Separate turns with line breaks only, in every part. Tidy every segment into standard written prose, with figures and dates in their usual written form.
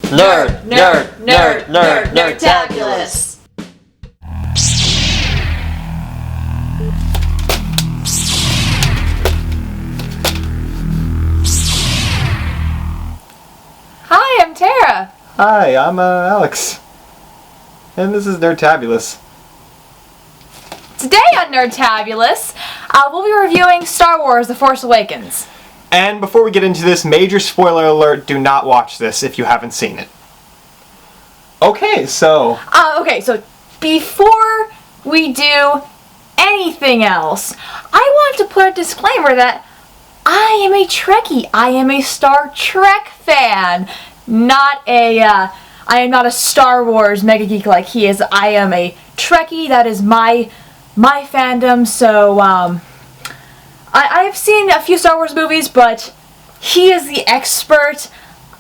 Nerdtabulous.
Hi, I'm Tara.
Hi, I'm Alex. And this is Nerdtabulous.
Today on Nerdtabulous, we'll be reviewing Star Wars The Force Awakens.
And before we get into this, major spoiler alert, do not watch this if you haven't seen it. Okay, so
Before we do anything else, I want to put a disclaimer that I am a Trekkie. I am a Star Trek fan. I am not a Star Wars mega geek like he is. I am a Trekkie. That is my fandom. So, I've seen a few Star Wars movies, but he is the expert.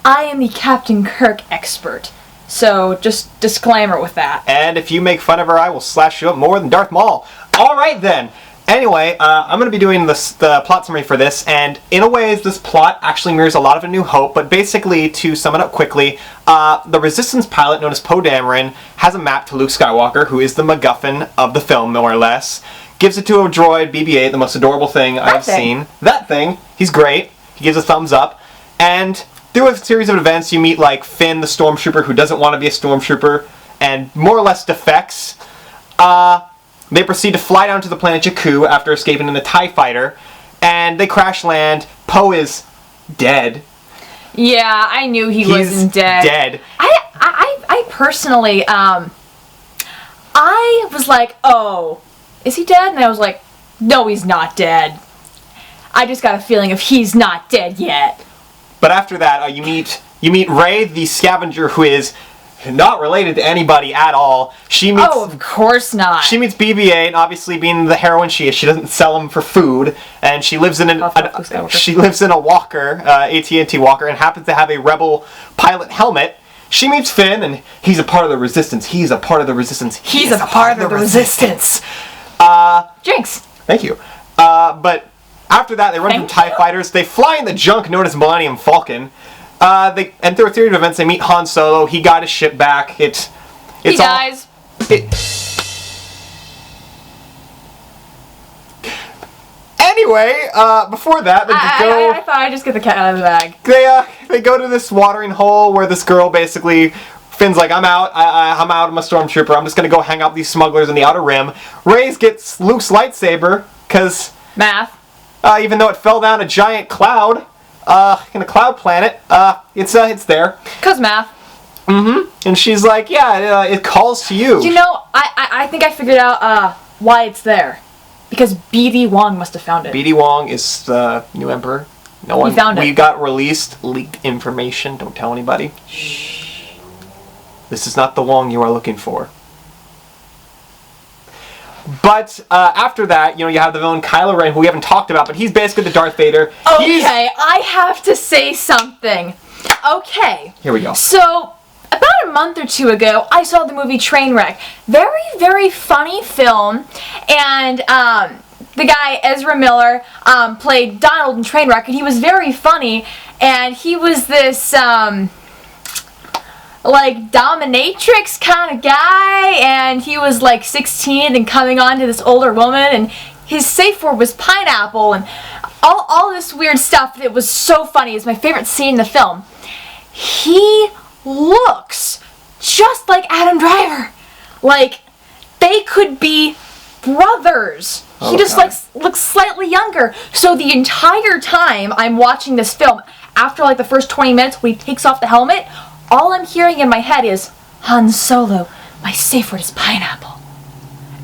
I am the Captain Kirk expert. So, just disclaimer with that.
And if you make fun of her, I will slash you up more than Darth Maul. Alright then. Anyway, I'm going to be doing the plot summary for this, and in a way, this plot actually mirrors a lot of A New Hope, but basically, to sum it up quickly, the Resistance pilot, known as Poe Dameron, has a map to Luke Skywalker, who is the MacGuffin of the film, more or less, gives it to a droid, BB-8, the most adorable thing I've seen. That thing. He's great. He gives a thumbs up, and through a series of events, you meet, like, Finn, the Stormtrooper, who doesn't want to be a Stormtrooper, and more or less defects. They proceed to fly down to the planet Jakku after escaping in the TIE Fighter, and they crash land. Poe is dead.
Yeah, I knew he wasn't dead.
Dead.
I personally, I was like, oh, is he dead? And I was like, no, he's not dead. I just got a feeling of he's not dead yet.
But after that, you meet Rey, the scavenger, who is not related to anybody at all.
Oh, of course not.
She meets BB-8, obviously being the heroine she is. She doesn't sell them for food, and she lives in a walker, AT&T walker, and happens to have a Rebel pilot helmet. She meets Finn, and he's a part of the Resistance. He's a part of the Resistance.
He's a part of the Resistance. Jinx.
Thank you. But after that, they run from TIE Fighters. They fly in the junk known as Millennium Falcon. And through a series of events, they meet Han Solo. He got his ship back.
He dies.
Anyway, before that,
I thought I'd just get the cat out of the bag.
They go to this watering hole where this girl basically, Finn's like, I'm out. I'm out. I'm a stormtrooper. I'm just gonna go hang out with these smugglers in the Outer Rim. Rey gets Luke's lightsaber because
math.
Even though it fell down a giant cloud. In a cloud planet, it's there.
'Cause math.
Mm-hmm. And she's like, yeah, it calls to you.
You know, I think I figured out, why it's there. Because B.D. Wong must have found it.
B.D. Wong is the new emperor.
He found it.
We got leaked information. Don't tell anybody.
Shh.
This is not the Wong you are looking for. But after that, you have the villain Kylo Ren, who we haven't talked about, but he's basically the Darth Vader.
Okay, I have to say something. Okay.
Here we go.
So, about a month or two ago, I saw the movie Trainwreck. Very, very funny film. And the guy, Ezra Miller, played Donald in Trainwreck, and he was very funny. And he was this dominatrix kind of guy, and he was like 16 and coming on to this older woman, and his safe word was pineapple, and all this weird stuff. It was so funny. It's my favorite scene in the film. He looks just like Adam Driver. Like, they could be brothers. He just looks slightly younger. So the entire time I'm watching this film, after like the first 20 minutes when he takes off the helmet, all I'm hearing in my head is, Han Solo, my safe word is pineapple.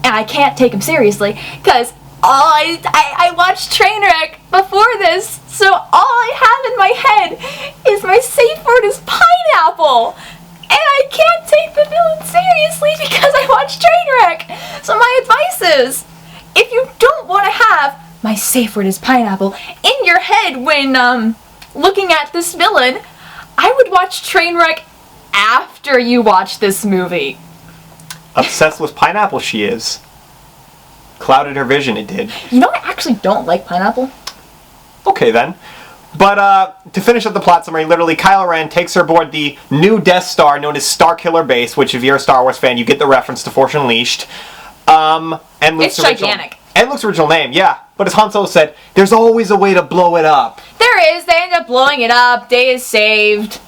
And I can't take him seriously, because I watched Trainwreck before this, so all I have in my head is my safe word is pineapple. And I can't take the villain seriously because I watched Trainwreck. So my advice is, if you don't want to have my safe word is pineapple in your head when looking at this villain, I would watch Trainwreck after you watch this movie.
Obsessed with pineapple she is. Clouded her vision, it did.
You know, I actually don't like pineapple.
Okay then. But to finish up the plot summary, literally Kylo Ren takes her aboard the new Death Star known as Starkiller Base, which if you're a Star Wars fan, you get the reference to Force Unleashed. And Luke's
It's gigantic.
And Luke's original name, yeah. But as Han Solo said, there's always a way to blow it up.
There is. They end up blowing it up. Day is saved.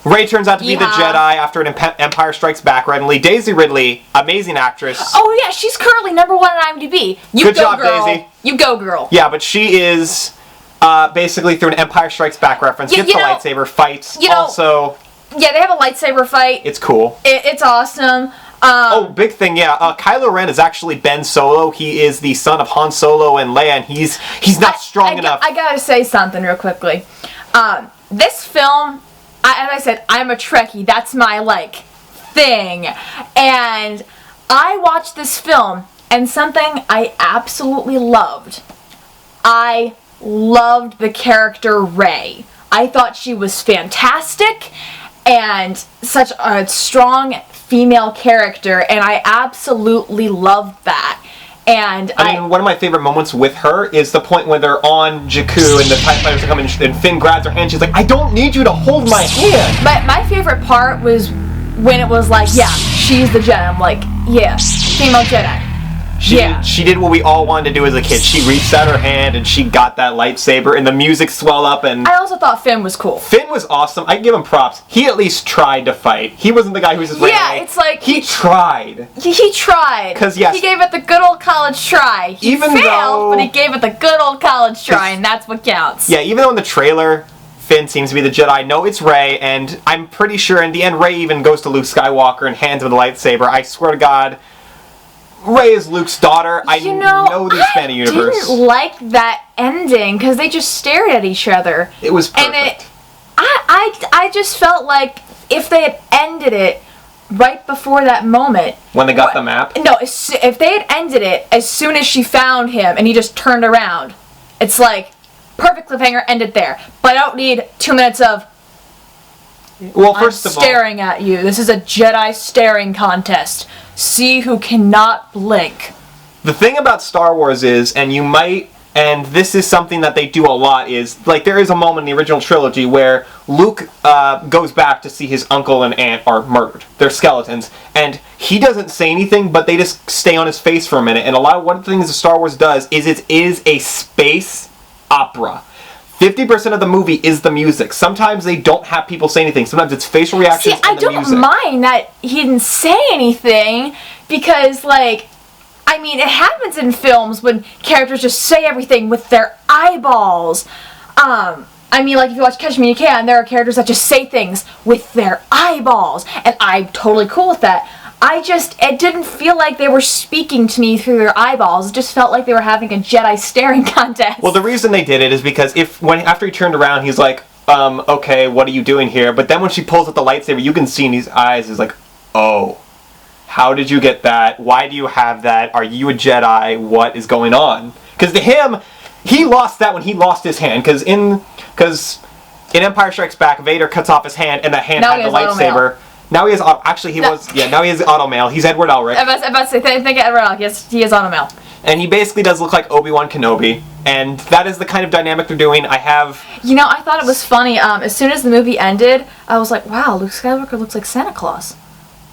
Rey turns out to be the Jedi after an Empire Strikes Back randomly. Daisy Ridley, amazing actress.
Oh yeah, she's currently #1 on IMDb.
Good job,
girl.
Daisy.
You go, girl.
Yeah, but she is basically through an Empire Strikes Back reference. Gets the lightsaber, fights. Also,
yeah, they have a lightsaber fight.
It's cool.
It's awesome.
Big thing, yeah. Kylo Ren is actually Ben Solo. He is the son of Han Solo and Leia, and he's not strong enough.
I gotta say something real quickly. This film, as I said, I'm a Trekkie. That's my, thing. And I watched this film, and something I absolutely loved. I loved the character Rey. I thought she was fantastic, and such a strong female character, and I absolutely loved that. And
I mean, one of my favorite moments with her is the point when they're on Jakku and the TIE fighters come in and Finn grabs her hand. She's like, I don't need you to hold my hand.
But my favorite part was when it was like, yeah, she's the Jedi. I'm like, yeah, female Jedi.
She did what we all wanted to do as a kid. She reached out her hand and she got that lightsaber and the music swelled up. And
I also thought Finn was cool.
Finn was awesome. I give him props. He at least tried to fight. He wasn't the guy who was just
it's like
he tried.
He tried.
Because yes,
he gave it the good old college try. He failed, but he gave it the good old college try, and that's what counts.
Yeah, even though in the trailer Finn seems to be the Jedi, no, it's Rey, and I'm pretty sure in the end Rey even goes to Luke Skywalker and hands him the lightsaber. I swear to God, Rey is Luke's daughter. I know the expanded universe.
I didn't like that ending because they just stared at each other.
It was perfect.
And I just felt like if they had ended it right before that moment.
When they got the map?
No, if they had ended it as soon as she found him and he just turned around, it's like, perfect cliffhanger, end it there. But I don't need 2 minutes of,
well, first of all,
staring at you. This is a Jedi staring contest. See who cannot blink.
The thing about Star Wars is, and this is something that they do a lot, is, there is a moment in the original trilogy where Luke goes back to see his uncle and aunt are murdered. They're skeletons. And he doesn't say anything, but they just stay on his face for a minute. And one of the things that Star Wars does is it is a space opera. 50% of the movie is the music. Sometimes they don't have people say anything. Sometimes it's facial reactions and the music.
I don't mind that he didn't say anything because, it happens in films when characters just say everything with their eyeballs. If you watch Catch Me If You Can, there are characters that just say things with their eyeballs, and I'm totally cool with that. It didn't feel like they were speaking to me through their eyeballs. It just felt like they were having a Jedi staring contest.
Well, the reason they did it is because after he turned around, he's like, okay, what are you doing here? But then when she pulls out the lightsaber, you can see in his eyes, he's like, oh, how did you get that? Why do you have that? Are you a Jedi? What is going on? Because to him, he lost that when he lost his hand. Because in Empire Strikes Back, Vader cuts off his hand, and that hand had the lightsaber. Now he has now he has automail. He's Edward Elric.
I'm about to say, think Edward Elric. Yes, he is automail.
And he basically does look like Obi-Wan Kenobi. And that is the kind of dynamic they're doing. I
thought it was funny. As soon as the movie ended, I was like, wow, Luke Skywalker looks like Santa Claus.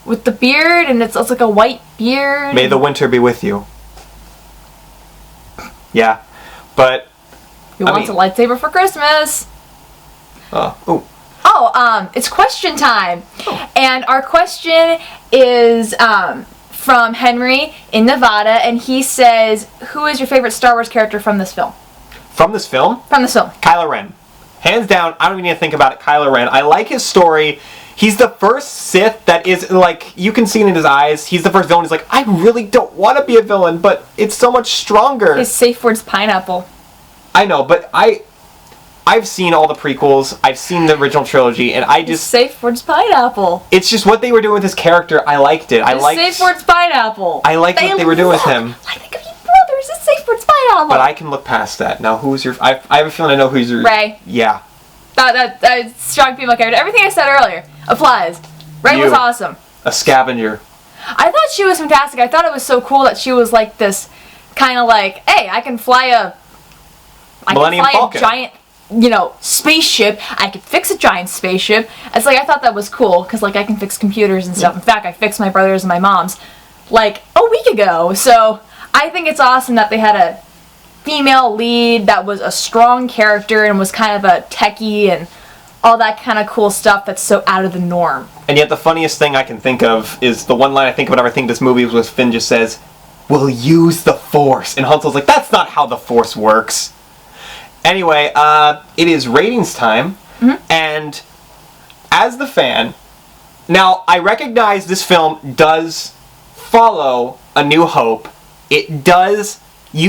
With the beard, and it's like a white beard.
May the winter be with you. Yeah. But
He wants a lightsaber for Christmas. It's question time. Oh. And our question is from Henry in Nevada, and he says, who is your favorite Star Wars character from this film?
From this film?
From this film.
Kylo Ren. Hands down, I don't even need to think about it, Kylo Ren. I like his story. He's the first Sith that is, you can see it in his eyes. He's the first villain. He's like, I really don't want to be a villain, but it's so much stronger.
His safe word's pineapple.
I know, but I've seen all the prequels. I've seen the original trilogy, and
His safe word's pineapple.
It's just what they were doing with his character. I liked it.
His safe word's pineapple.
I liked what they were doing with him.
I think of you brothers. His safe word's pineapple.
But I can look past that. Now, who's your... I have a feeling I know who's your...
Rey.
Yeah.
That strong female character. Everything I said earlier applies. Rey was awesome.
A scavenger.
I thought she was fantastic. I thought it was so cool that she was like this kind of hey, I can fly a...
Millennium Falcon.
A giant spaceship. I could fix a giant spaceship. It's like, I thought that was cool, because, like, I can fix computers and stuff. In fact, I fixed my brother's and my mom's, like, a week ago. So, I think it's awesome that they had a female lead that was a strong character and was kind of a techie and all that kind of cool stuff that's so out of the norm.
And yet the funniest thing I can think of is the one line I think of whenever I think this movie was Finn just says, "We'll use the Force." And Han Solo's like, "That's not how the Force works." Anyway, it is ratings time, and as the fan, now I recognize this film does follow A New Hope. It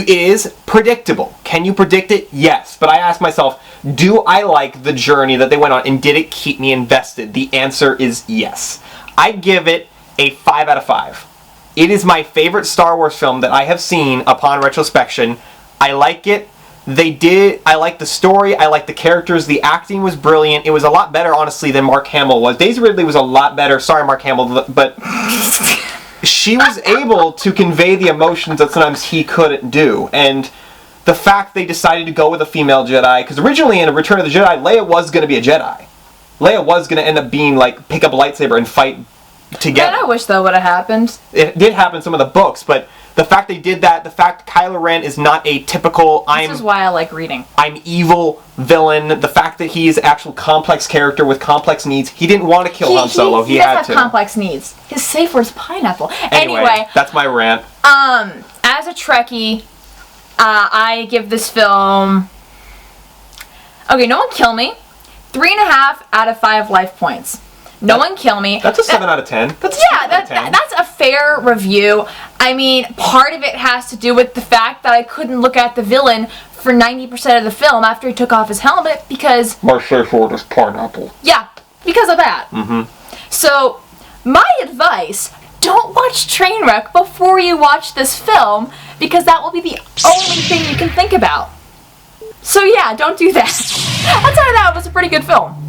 is predictable. Can you predict it? Yes. But I asked myself, do I like the journey that they went on, and did it keep me invested? The answer is yes. I give it a 5 out of 5. It is my favorite Star Wars film that I have seen upon retrospection. I like it. I like the story, I like the characters, the acting was brilliant. It was a lot better, honestly, than Mark Hamill was. Daisy Ridley was a lot better. Sorry, Mark Hamill, but she was able to convey the emotions that sometimes he couldn't do. And the fact they decided to go with a female Jedi, because originally in Return of the Jedi, Leia was going to be a Jedi. Leia was going to end up being, like, pick up a lightsaber and fight together.
Man, I wish that would have happened.
It did happen in some of the books, but the fact they did that, the fact Kylo Ren is not a typical
This is why I like reading.
I'm evil villain, the fact that he is an actual complex character with complex needs. He didn't want to kill Han Solo, he had to.
He does have complex needs. His safe word's pineapple.
Anyway, that's my rant.
As a Trekkie, I give this film... Okay, no one kill me. 3.5 out of 5 life points. No one kill me.
That's a 7 out of 10. That's
a fair review. I mean, part of it has to do with the fact that I couldn't look at the villain for 90% of the film after he took off his helmet because...
My safe word is pineapple.
Yeah, because of that. So, my advice, don't watch Trainwreck before you watch this film because that will be the only thing you can think about. So yeah, don't do that. Outside of that, it was a pretty good film.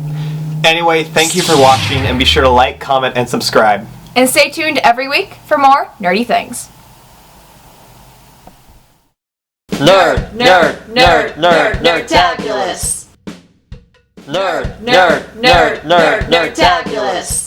Anyway, thank you for watching, and be sure to like, comment, and subscribe.
And stay tuned every week for more nerdy things.
Nerdtabulous. Nerdtabulous.